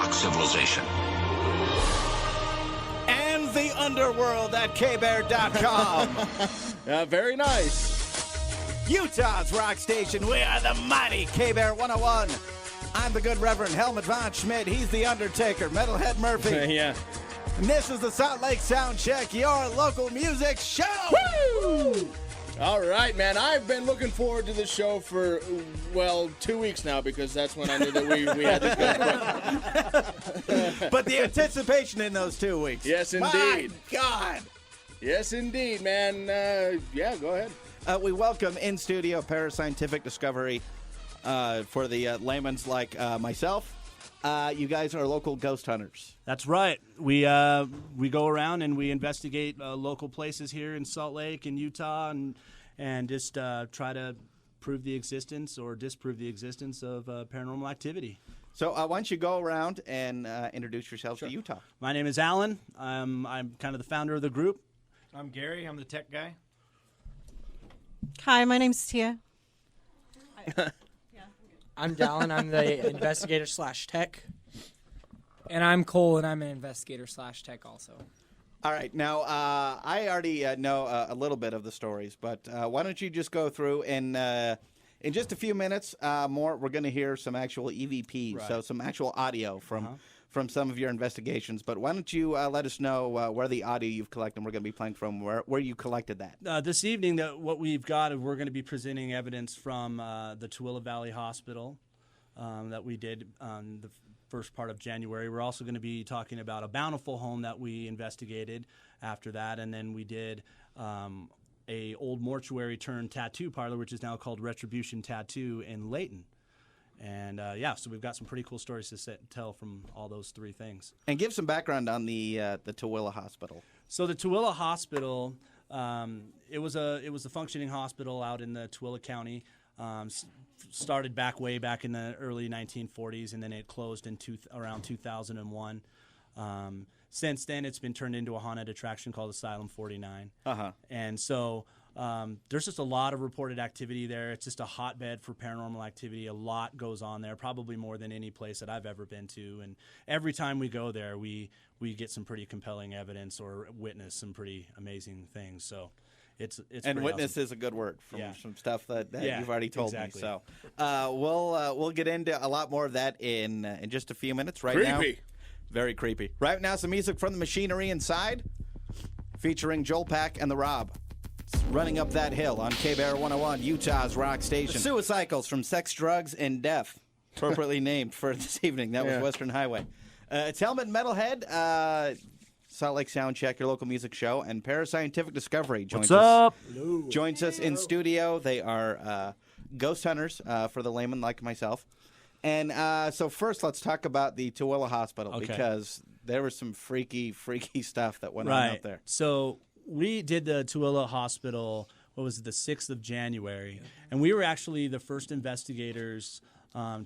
rock civilization. And the underworld at KBER.com. Very nice. Utah's rock station. We are the mighty KBER 101. I'm the good Reverend Helmut Von Schmidt. He's the Undertaker, Metalhead Murphy. Yeah. And this is the Salt Lake Soundcheck, your local music show. Woo! All right, man. I've been looking forward to this show for, 2 weeks now because that's when I knew that we had this guy. But the anticipation in those 2 weeks. Yes, indeed. My God. Yes, indeed, man. Go ahead. We welcome in studio Parascientific Discovery for the layman's like myself. You guys are local ghost hunters. That's right. We go around and we investigate local places here in Salt Lake and Utah and just try to prove the existence or disprove the existence of paranormal activity. So why don't you go around and introduce yourself to Utah? My name is Alan. I'm kind of the founder of the group. I'm Gary. I'm the tech guy. Hi, my name's Tia. I'm Dallin. I'm the investigator/tech. And I'm Cole, and I'm an investigator/tech also. All right. Now, I already know a little bit of the stories, but why don't you just go through and in just a few minutes more, we're going to hear some actual EVPs, Right. so some actual audio from some of your investigations. But why don't you let us know where the audio you've collected, we're going to be playing from, where you collected that. This evening, what we've got, we're going to be presenting evidence from the Tooele Valley Hospital that we did on the first part of January. We're also going to be talking about a Bountiful home that we investigated after that, and then we did a old mortuary turned tattoo parlor, which is now called Retribution Tattoo in Layton. And so we've got some pretty cool stories to tell from all those three things. And give some background on the Tooele Hospital. So the Tooele Hospital, it was a functioning hospital out in the Tooele County. Started way back in the early 1940s, and then it closed in around 2001. Since then, it's been turned into a haunted attraction called Asylum 49. And so there's just a lot of reported activity there. It's just a hotbed for paranormal activity. A lot goes on there, probably more than any place that I've ever been to. And every time we go there, we get some pretty compelling evidence or witness some pretty amazing things. So it's and witness awesome. is a good word from some stuff that you've already told me. Exactly. So we'll get into a lot more of that in just a few minutes. Right now, very creepy. Right now, some music from the machinery inside, featuring Joel Pack and the Rob. It's Running Up That Hill on KBER 101, Utah's rock station. The Suicycles from Sex, Drugs, and Death, appropriately named for this evening. That was Western Highway. It's Helmet Metalhead. Salt Lake Soundcheck, your local music show, and Parascientific Discovery joins us in studio. They are ghost hunters for the layman like myself. And so first, let's talk about the Tooele Hospital because there was some freaky stuff that went on out there. So we did the Tooele Hospital, the 6th of January, and we were actually the first investigators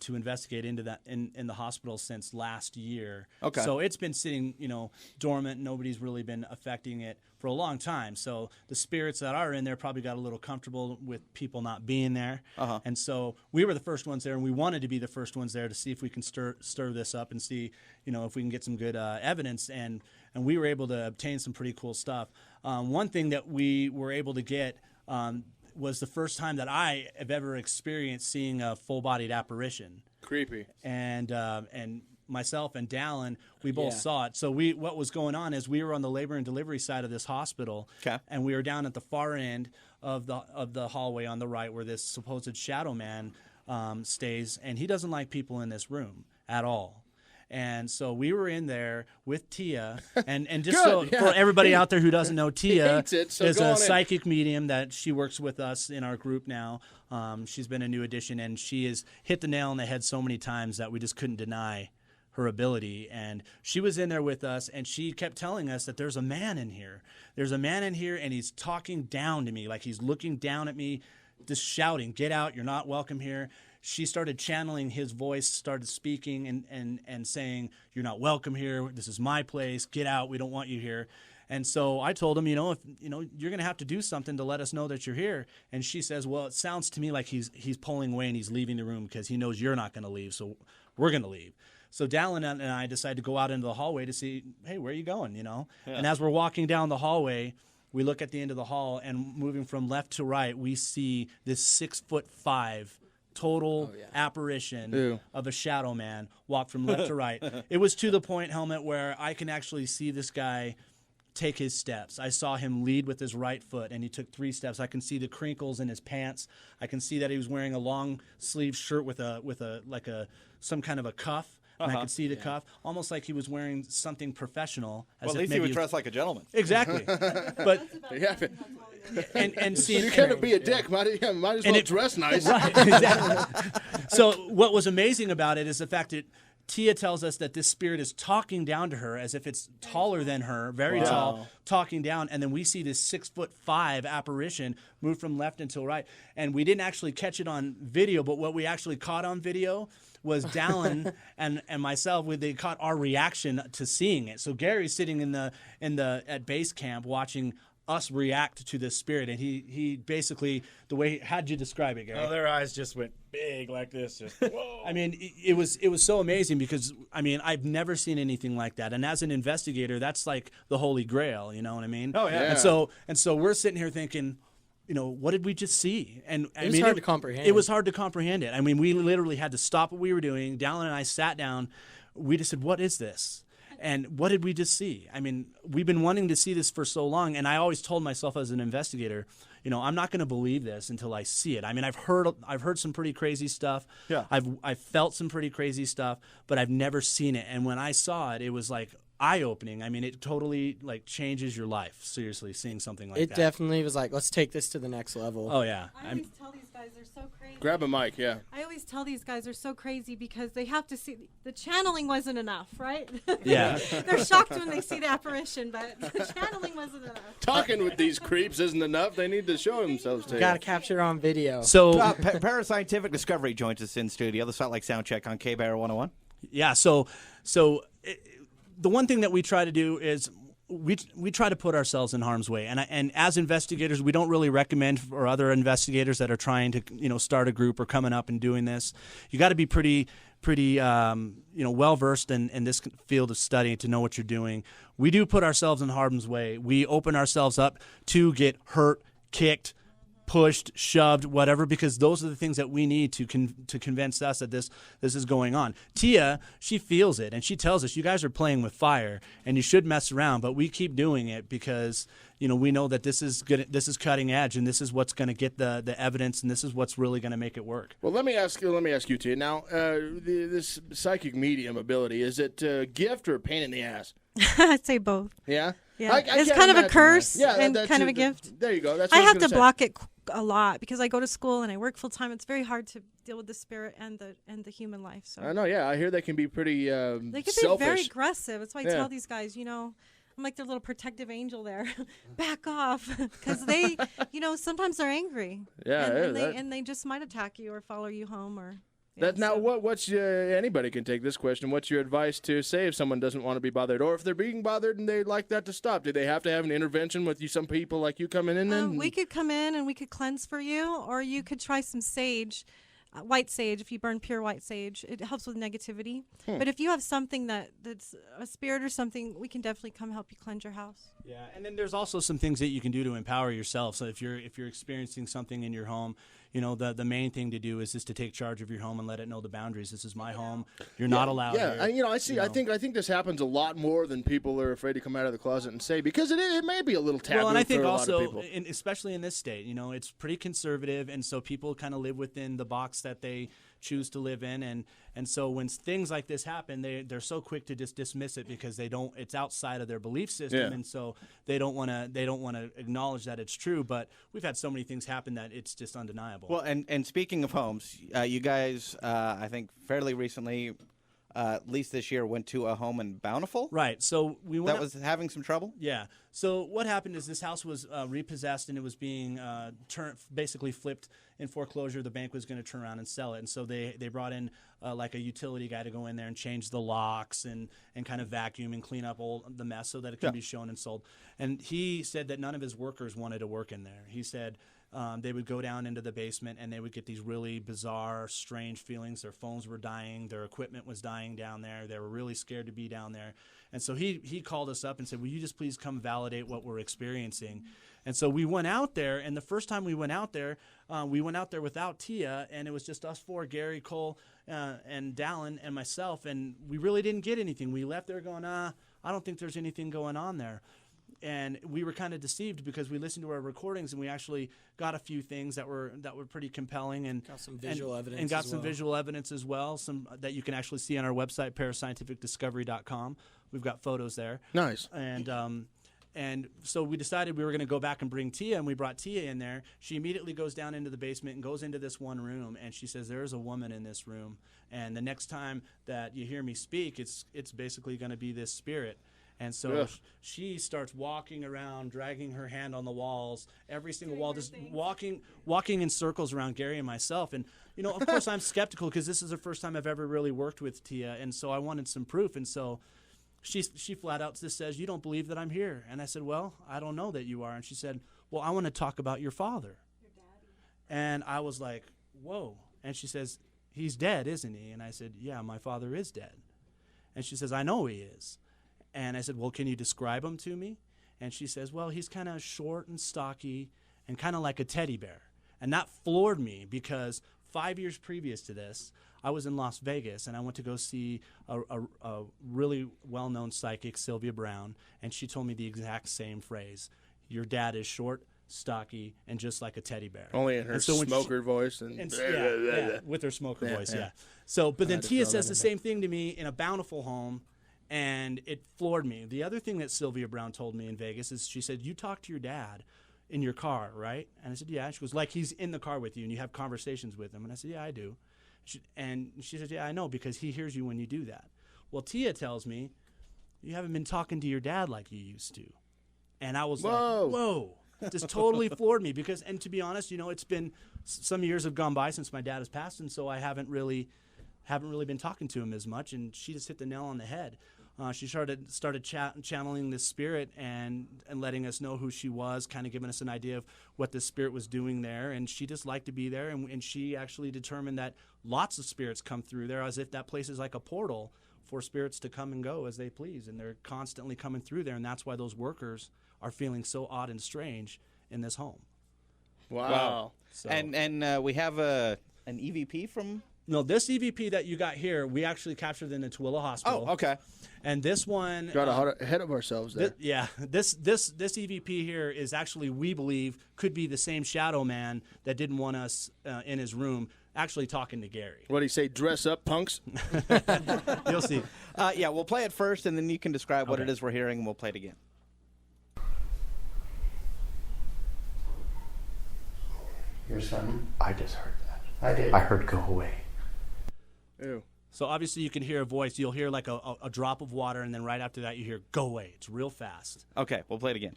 to investigate into that in the hospital since last year. Okay. So it's been sitting, dormant. Nobody's really been affecting it for a long time. So the spirits that are in there probably got a little comfortable with people not being there. And so we were the first ones there, and we wanted to be the first ones there to see if we can stir this up and see, if we can get some good evidence. And we were able to obtain some pretty cool stuff. One thing that we were able to get was the first time that I have ever experienced seeing a full-bodied apparition. Creepy. And myself and Dallin, we both saw it. So what was going on is we were on the labor and delivery side of this hospital, and we were down at the far end of the hallway on the right where this supposed shadow man stays, and he doesn't like people in this room at all. And so we were in there with Tia, and just for everybody out there who doesn't know, Tia is a psychic medium that she works with us in our group now. She's been a new addition, and she has hit the nail on the head so many times that we just couldn't deny her ability. And she was in there with us, and she kept telling us that there's a man in here. There's a man in here, and he's talking down to me, like he's looking down at me, just shouting, "Get out, you're not welcome here." She started channeling his voice, started speaking and saying, "You're not welcome here. This is my place. Get out. We don't want you here." And so I told him, if you're going to have to do something to let us know that you're here. And she says, "Well, it sounds to me like he's pulling away and he's leaving the room because he knows you're not going to leave, so we're going to leave." So Dallin and I decided to go out into the hallway to see, hey, where are you going, you know? Yeah. And as we're walking down the hallway, we look at the end of the hall, and moving from left to right, we see this 6'5" total apparition of a shadow man walk from left to right. It was to the point, Helmet, where I can actually see this guy take his steps. I saw him lead with his right foot, and he took 3 steps. I can see the crinkles in his pants. I can see that he was wearing a long sleeve shirt with some kind of a cuff. And I could see the cuff, almost like he was wearing something professional. Well, at least he was dressed like a gentleman. Exactly. But and seeing you're gonna be a dick. Might as well dress nice. Right. Exactly. So what was amazing about it is the fact that Tia tells us that this spirit is talking down to her as if it's taller than her, very tall, talking down, and then we see this 6'5" apparition move from left until right. And we didn't actually catch it on video, but what we actually caught on video was Dallin and myself. They caught our reaction to seeing it. So Gary's sitting at base camp watching us react to this spirit, and he basically, how'd you describe it, Gary? Oh, their eyes just went big like this. Just whoa. I mean, it was so amazing because, I mean, I've never seen anything like that. And as an investigator, that's like the Holy Grail, you know what I mean? Oh, yeah. And so we're sitting here thinking, you know, what did we just see? And it was hard to comprehend. It was hard to comprehend it. I mean, we literally had to stop what we were doing. Dallin and I sat down. We just said, what is this? And what did we just see? I mean, we've been wanting to see this for so long, and I always told myself as an investigator, you know, I'm not going to believe this until I see it. I mean, I've heard some pretty crazy stuff. Yeah. I've felt some pretty crazy stuff, but I've never seen it. And when I saw it, it was like eye-opening. I mean, it totally like changes your life. Seriously, seeing something like that. It definitely was like, let's take this to the next level. Oh yeah. I always tell these guys they're so crazy. Grab a mic, yeah. I always tell these guys they're so crazy because they have to see the channeling wasn't enough, right? Yeah. They're shocked when they see the apparition, but the channeling wasn't enough. Talking with these creeps isn't enough. They need to show themselves to you. Got to capture it on video. So Parascientific Discovery joins us in studio. The Salt Lake Soundcheck on KBER 101. Yeah. The one thing that we try to do is we try to put ourselves in harm's way, and as investigators, we don't really recommend for other investigators that are trying to start a group or coming up and doing this. You got to be pretty well versed in this field of study to know what you're doing. We do put ourselves in harm's way. We open ourselves up to get hurt, kicked, pushed, shoved, whatever, because those are the things that we need to convince us that this is going on. Tia, she feels it, and she tells us, you guys are playing with fire, and you should mess around, but we keep doing it because we know that this is good. This is cutting edge, and this is what's going to get the evidence, and this is what's really going to make it work. Well, let me ask you, Tia. Now, this psychic medium ability, is it a gift or a pain in the ass? I'd say both. Yeah? Yeah, it's kind of a curse and kind of a gift. There you go. That's I what have to say. block it a lot because I go to school and I work full time. It's very hard to deal with the spirit and the human life. So I know. Yeah, I hear they can be pretty they can selfish. be very aggressive. That's why I tell these guys, I'm like their little protective angel there. Back off, because they, sometimes they're angry. Yeah, and they just might attack you or follow you home or. What's anybody can take this question. What's your advice to say if someone doesn't want to be bothered, or if they're being bothered and they'd like that to stop? Do they have to have an intervention with you? Some people like you coming in. We could come in and we could cleanse for you, or you could try some sage, white sage. If you burn pure white sage, it helps with negativity. But if you have something that's a spirit or something, we can definitely come help you cleanse your house. Yeah, and then there's also some things that you can do to empower yourself. So if you're experiencing something in your home, the main thing to do is just to take charge of your home and let it know the boundaries. This is my home. You're not allowed here. I see. I think this happens a lot more than people are afraid to come out of the closet and say, because it may be a little taboo. Well, and I think for a also, lot of people. especially in this state, it's pretty conservative, and so people kind of live within the box that they choose to live in, and so when things like this happen, they're so quick to just dismiss it because it's outside of their belief system, and so they don't want to acknowledge that it's true. But we've had so many things happen that it's just undeniable. Well, and speaking of homes, you guys, I think fairly recently, at least this year, went to a home in Bountiful. Right. So we went. That was having some trouble. Yeah. So what happened is this house was repossessed, and it was being basically flipped in foreclosure. The bank was going to turn around and sell it, and so they brought in like a utility guy to go in there and change the locks and kind of vacuum and clean up the mess so that it can be shown and sold. And he said that none of his workers wanted to work in there. He said they would go down into the basement and they would get these really bizarre, strange feelings. Their phones were dying. Their equipment was dying down there. They were really scared to be down there. And so he called us up and said, will you just please come validate what we're experiencing? And so we went out there, and the first time we went out there without Tia, and it was just us four, Gary, Cole, and Dallin, and myself, and we really didn't get anything. We left there going, I don't think there's anything going on there. And we were kind of deceived because we listened to our recordings and we actually got a few things that were pretty compelling and got some visual evidence. And got some visual evidence as well, some that you can actually see on our website, parascientificdiscovery.com. We've got photos there. Nice. And so we decided we were going to go back and bring Tia, and we brought Tia in there. She immediately goes down into the basement and goes into this one room, and she says, there's a woman in this room, and the next time that you hear me speak, it's basically going to be this spirit. And so she starts walking around, dragging her hand on the walls, every single wall, just walking in circles around Gary and myself. And, of course, I'm skeptical because this is the first time I've ever really worked with Tia, and so I wanted some proof. And so she flat out just says, you don't believe that I'm here. And I said, well, I don't know that you are. And she said, well, I want to talk about your father. Your daddy. And I was like, whoa. And she says, he's dead, isn't he? And I said, yeah, my father is dead. And she says, I know he is. And I said, well, can you describe him to me? And she says, well, he's kind of short and stocky and kind of like a teddy bear. And that floored me because 5 years previous to this, I was in Las Vegas, and I went to go see a really well-known psychic, Sylvia Brown, and she told me the exact same phrase. Your dad is short, stocky, and just like a teddy bear. Only in her smoker voice. With her smoker voice, yeah. So, but then Tia says the same thing to me in a bountiful home, and it floored me. The other thing that Sylvia Brown told me in Vegas is she said, you talk to your dad in your car, right? And I said, yeah. She goes, like he's in the car with you and you have conversations with him. And I said, yeah, I do. And she said, yeah, I know, because he hears you when you do that. Well, Tia tells me, you haven't been talking to your dad like you used to. And I was like, whoa. Just totally floored me because, and to be honest, it's been some years have gone by since my dad has passed, and so I haven't really been talking to him as much, and she just hit the nail on the head. She started channeling this spirit and letting us know who she was, kind of giving us an idea of what this spirit was doing there. And she just liked to be there. And she actually determined that lots of spirits come through there as if that place is like a portal for spirits to come and go as they please. And they're constantly coming through there. And that's why those workers are feeling so odd and strange in this home. Wow. So, and we have an EVP from... No, this EVP that you got here, we actually captured in the Tooele Hospital. Oh, okay. And this one... Got ahead of ourselves there. This EVP here is actually, we believe, could be the same shadow man that didn't want us in his room actually talking to Gary. What did he say, dress up, punks? You'll see. Yeah, we'll play it first, and then you can describe what it is we're hearing, and we'll play it again. Here's something. I just heard that. I did. I heard go away. Ew. So obviously you can hear a voice. You'll hear like a drop of water, and then right after that you hear go away. It's real fast. Okay, we'll play it again.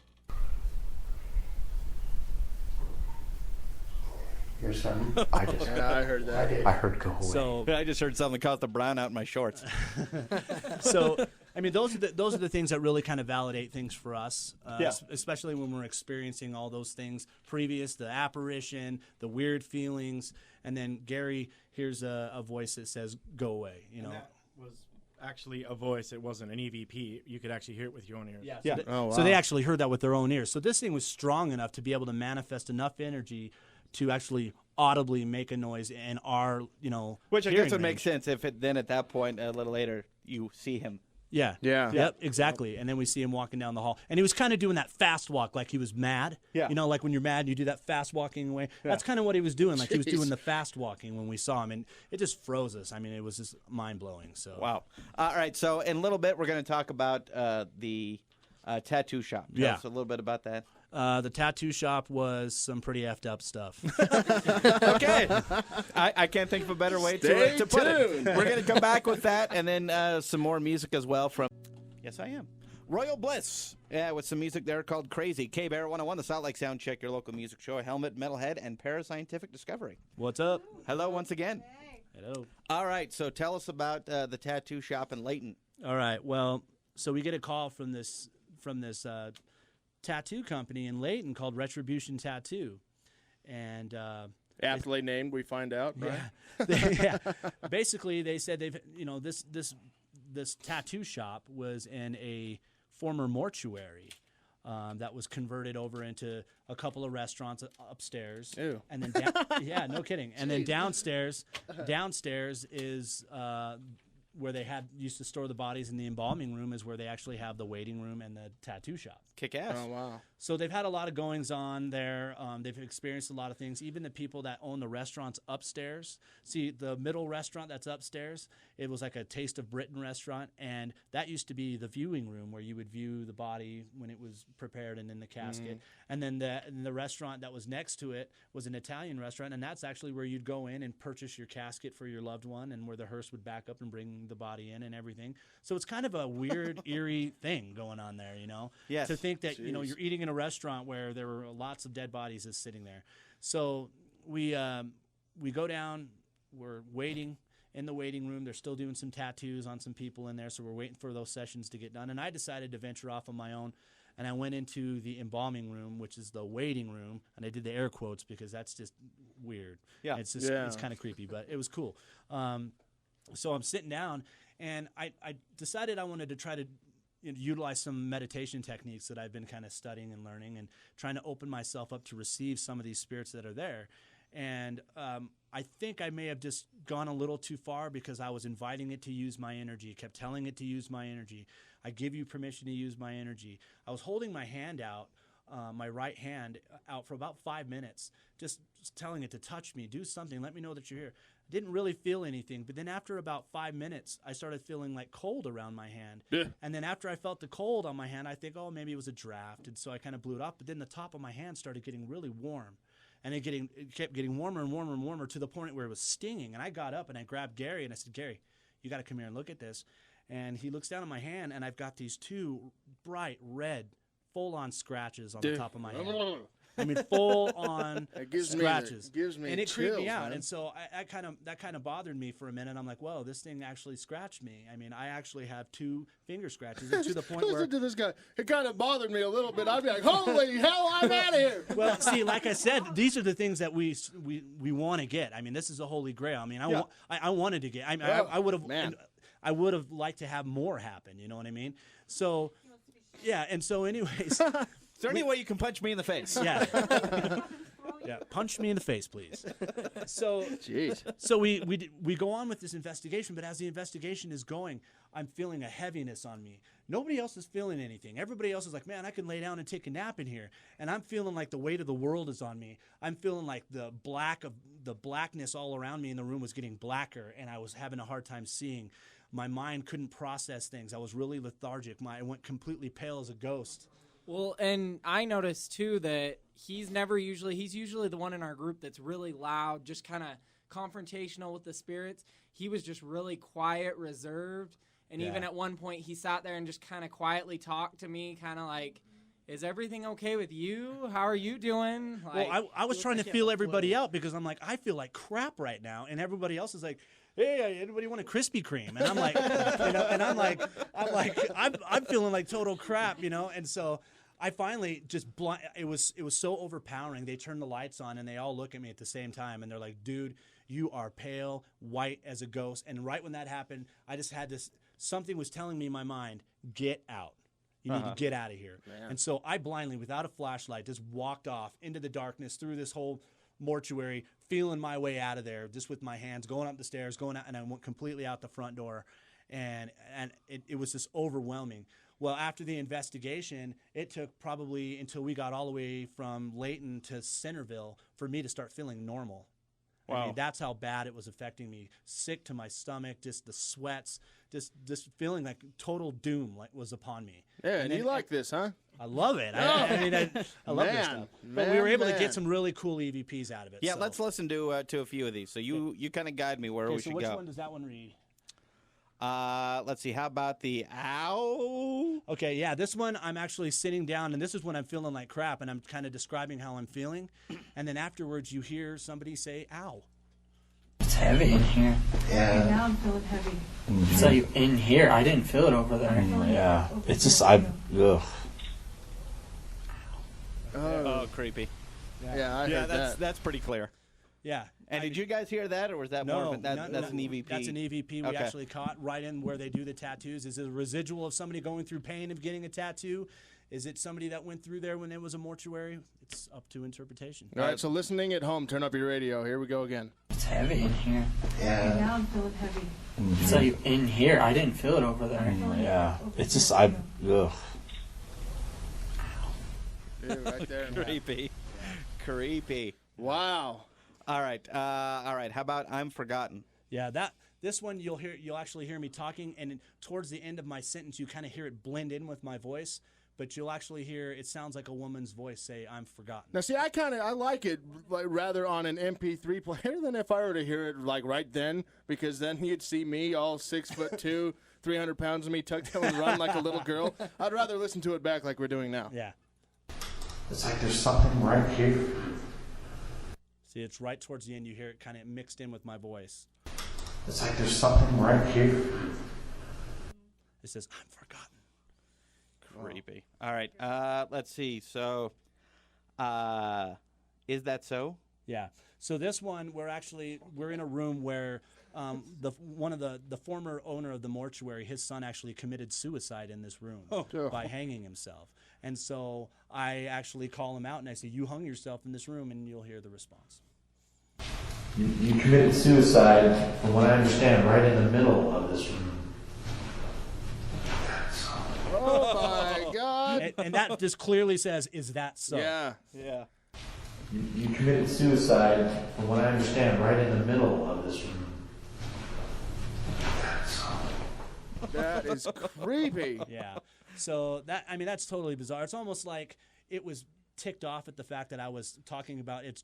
Here's something. I just heard I heard that. I did. I heard go away. So I just heard something cause the brown out in my shorts. So I mean, those are the things that really kind of validate things for us, Yeah. Especially when we're experiencing all those things previous, the apparition, the weird feelings, and then Gary hears a voice that says "Go away." And that was actually a voice. It wasn't an EVP. You could actually hear it with your own ears. Yeah. So they actually heard that with their own ears. So this thing was strong enough to be able to manifest enough energy to actually audibly make a noise in our, Which I hearing guess would make range. sense if then at that point, a little later, you see him. Yeah. Yeah. Yep, exactly. And then we see him walking down the hall. And he was kind of doing that fast walk like he was mad. Yeah. Like when you're mad, you do that fast walking away. Yeah. That's kind of what he was doing. Like he was doing the fast walking when we saw him. And it just froze us. I mean, it was just mind-blowing. So. Wow. All right, so in a little bit, we're going to talk about the tattoo shop. Tell us a little bit about that. The tattoo shop was some pretty effed up stuff. Okay. I can't think of a better way to put it. We're going to come back with that and then some more music as well from... Yes, I am. Royal Bliss. Yeah, with some music there called Crazy. KBER 101, the Salt Lake Soundcheck, your local music show, Helmet, Metalhead, and Parascientific Discovery. What's up? Hello once again. Hello. All right, so tell us about the tattoo shop in Layton. All right. Well, so we get a call from this tattoo company in Layton called Retribution Tattoo. and aptly named, we find out, right? Yeah. Basically, they said this tattoo shop was in a former mortuary that was converted over into a couple of restaurants upstairs. Ew. And then yeah, no kidding. And then downstairs is where they used to store the bodies, in the embalming room is where they actually have the waiting room and the tattoo shop. Kick ass. Oh, wow. So they've had a lot of goings on there. They've experienced a lot of things. Even the people that own the restaurants upstairs. See, the middle restaurant that's upstairs, it was like a Taste of Britain restaurant, and that used to be the viewing room where you would view the body when it was prepared and in the casket. And then the restaurant that was next to it was an Italian restaurant, and that's actually where you'd go in and purchase your casket for your loved one, and where the hearse would back up and bring the body in and everything. So it's kind of a weird, eerie thing going on there, you know? Yes. To think that, you're eating in a restaurant where there were lots of dead bodies just sitting there. So we go down, we're waiting in the waiting room. They're still doing some tattoos on some people in there, so we're waiting for those sessions to get done. And I decided to venture off on my own, and I went into the embalming room, which is the waiting room, and I did the air quotes because that's just weird. Yeah. It's just it's kind of creepy, but it was cool. So I'm sitting down, and I decided I wanted to try to utilize some meditation techniques that I've been kind of studying and learning, and trying to open myself up to receive some of these spirits that are there. And I think I may have just gone a little too far because I was inviting it to use my energy, kept telling it to use my energy. I give you permission to use my energy. I was holding my hand out, my right hand out for about 5 minutes, just telling it to touch me, do something, let me know that you're here. Didn't really feel anything, but then after about 5 minutes, I started feeling like cold around my hand. Yeah. And then after I felt the cold on my hand, I think, oh, maybe it was a draft, and so I kind of blew it off. But then the top of my hand started getting really warm, and it kept getting warmer and warmer and warmer to the point where it was stinging. And I got up and I grabbed Gary and I said, Gary, you got to come here and look at this. And he looks down at my hand, and I've got these 2 bright red, full-on scratches on the top of my hand. I mean, full-on scratches. And it creeped me out. Man. And so that kind of bothered me for a minute. I'm like, whoa, this thing actually scratched me. I mean, I actually have 2 finger scratches, and to the point where... Listen to this guy. It kind of bothered me a little bit. I'd be like, holy hell, I'm out of here. Well, see, like I said, these are the things that we want to get. I mean, this is a holy grail. I mean, I wanted to get... I would have... I would have liked to have more happen, you know what I mean? So, yeah, and so anyways... Is there any way you can punch me in the face? Yeah. Yeah, punch me in the face, please. So, jeez. So we go on with this investigation, but as the investigation is going, I'm feeling a heaviness on me. Nobody else is feeling anything. Everybody else is like, man, I can lay down and take a nap in here. And I'm feeling like the weight of the world is on me. I'm feeling like the blackness all around me in the room was getting blacker, and I was having a hard time seeing. My mind couldn't process things. I was really lethargic. I went completely pale as a ghost. Well, and I noticed, too, that he's usually the one in our group that's really loud, just kind of confrontational with the spirits. He was just really quiet, reserved, and even at one point he sat there and just kind of quietly talked to me, kind of like, is everything okay with you? How are you doing? Like, well, I was trying to feel everybody out because I'm like, I feel like crap right now, and everybody else is like, hey, anybody want a Krispy Kreme? And I'm like, I'm feeling like total crap, you know. And so I finally just it was so overpowering. They turned the lights on and they all look at me at the same time, and they're like, dude, you are pale, white as a ghost. And right when that happened, I just had this, something was telling me in my mind, get out. You need to get out of here. Man. And so I blindly, without a flashlight, just walked off into the darkness through this whole mortuary, feeling my way out of there, just with my hands, going up the stairs, going out, and I went completely out the front door, and it was just overwhelming. Well, after the investigation, it took probably until we got all the way from Layton to Centerville for me to start feeling normal. Wow. I mean, that's how bad it was affecting me. Sick to my stomach, just the sweats, just feeling like total doom was upon me. Yeah, and you like this, huh? I love it. I love this stuff. But we were able to get some really cool EVPs out of it. Yeah, so. Let's listen to a few of these. So you kind of guide me where we should go. Which one does that one read? Let's see. How about the ow? Okay, yeah, this one I'm actually sitting down, and this is when I'm feeling like crap, and I'm kind of describing how I'm feeling. And then afterwards, you hear somebody say, ow. It's heavy in here. Yeah. Right now I'm feeling heavy. It's like in here. I didn't feel it over there. Yeah. It's just, ugh. Oh, creepy. Yeah, I heard that. That's pretty clear. Yeah. And did you guys hear that, or was that more of that's an EVP? That's an EVP we actually caught right in where they do the tattoos. Is it a residual of somebody going through pain of getting a tattoo? Is it somebody that went through there when it was a mortuary? It's up to interpretation. All right, so listening at home, turn up your radio. Here we go again. It's heavy in here. Okay, now I'm feeling heavy. It's like in here. I didn't feel it over there. Yeah. It's just, ugh. Dude, right there. Creepy. Creepy. Wow. All right. How about I'm Forgotten? Yeah, this one you'll actually hear me talking, and towards the end of my sentence you kind of hear it blend in with my voice, but you'll actually hear it sounds like a woman's voice say I'm forgotten. Now, see, I like it like rather on an MP3 player than if I were to hear it like right then, because then you'd see me all 6'2", 300 pounds of me tucked down and run like a little girl. I'd rather listen to it back like we're doing now. Yeah. It's like there's something right here. See, it's right towards the end. You hear it kind of mixed in with my voice. It's like there's something right here. It says, I'm forgotten. Creepy. All right. Let's see. So, is that so? Yeah. So this one, we're in a room where one of the former owner of the mortuary, his son actually committed suicide in this room by hanging himself. And so I actually call him out and I say, you hung yourself in this room, and you'll hear the response. You committed suicide, from what I understand, right in the middle of this room. Oh, my God. And that just clearly says, is that so? Yeah. Yeah. You committed suicide, from what I understand, right in the middle of this room. That is creepy. Yeah. So that's totally bizarre. It's almost like it was ticked off at the fact that I was talking about his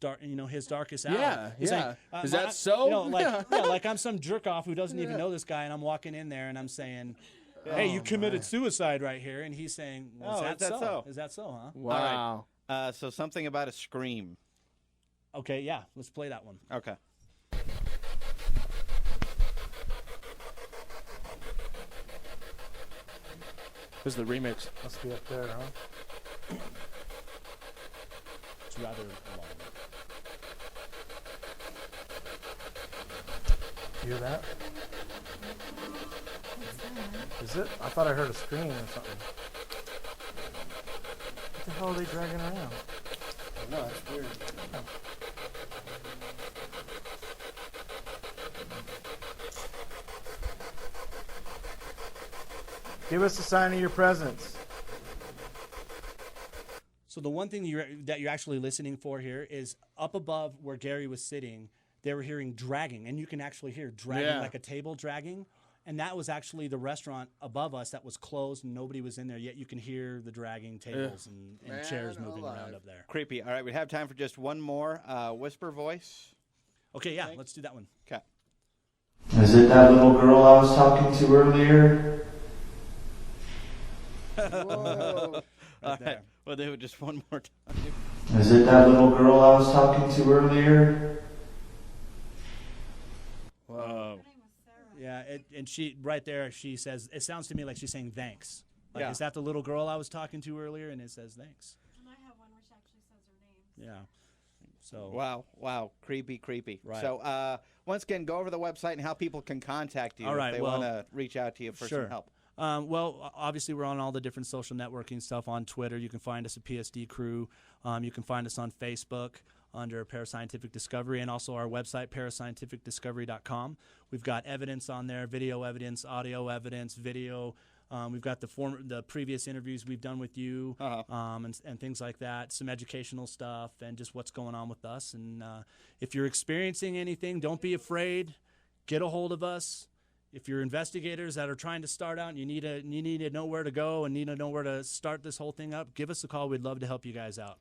darkest hour. Yeah, He's yeah. saying, Is that so? Like I'm some jerk off who doesn't even know this guy, and I'm walking in there and I'm saying, hey, you committed suicide right here, and he's saying, well, is that so? Is that so, huh? Wow. All right. So something about a scream. Okay, yeah, let's play that one. Okay. This is the remix. Must be up there, huh? It's rather long. You hear that? Is it? I thought I heard a scream or something. What the hell are they dragging around? I know, that's weird. Give us a sign of your presence. So the one thing that you're actually listening for here is up above where Gary was sitting, they were hearing dragging, and you can actually hear dragging like a table dragging. And that was actually the restaurant above us that was closed and nobody was in there, yet you can hear the dragging tables and chairs moving around up there. Creepy. All right, we have time for just one more whisper voice. Okay, yeah, let's do that one. Okay. Is it that little girl I was talking to earlier? Whoa. All right. We'll do it just one more time. Is it that little girl I was talking to earlier? Whoa. Yeah, and she right there, she says, it sounds to me like she's saying thanks. Like, Yeah. is that the little girl I was talking to earlier? And it says thanks. And I have one where she actually says her name. Yeah. So Wow. Creepy. Right. So once again, go over the website and how people can contact you All right, if they want to reach out to you for some help. Well, obviously, we're on all the different social networking stuff on Twitter. You can find us at PSD Crew. You can find us on Facebook under Parascientific Discovery, and also our website, parascientificdiscovery.com. We've got evidence on there, video evidence, audio evidence, video. We've got the previous interviews we've done with you, and things like that, some educational stuff, and just what's going on with us. And if you're experiencing anything, don't be afraid. Get a hold of us. If you're investigators that are trying to start out and you need to know where to go and need to know where to start this whole thing up, give us a call. We'd love to help you guys out.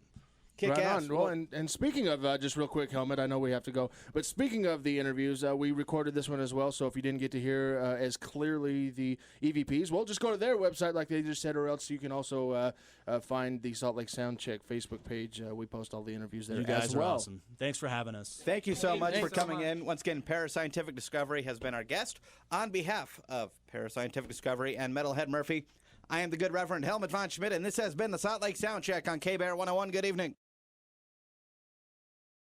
Kick right ass. on. Well, and speaking of, just real quick, Helmet, I know we have to go, but speaking of the interviews, we recorded this one as well, so if you didn't get to hear as clearly the EVPs, well, just go to their website like they just said, or else you can also find the Salt Lake Soundcheck Facebook page. We post all the interviews there You guys as are well. awesome. Thanks for having us. Thank you so much for coming in. Once again, Parascientific Discovery has been our guest. On behalf of Parascientific Discovery and Metalhead Murphy, I am the good Reverend Helmut von Schmidt, and this has been the Salt Lake Soundcheck on KBER 101. Good evening.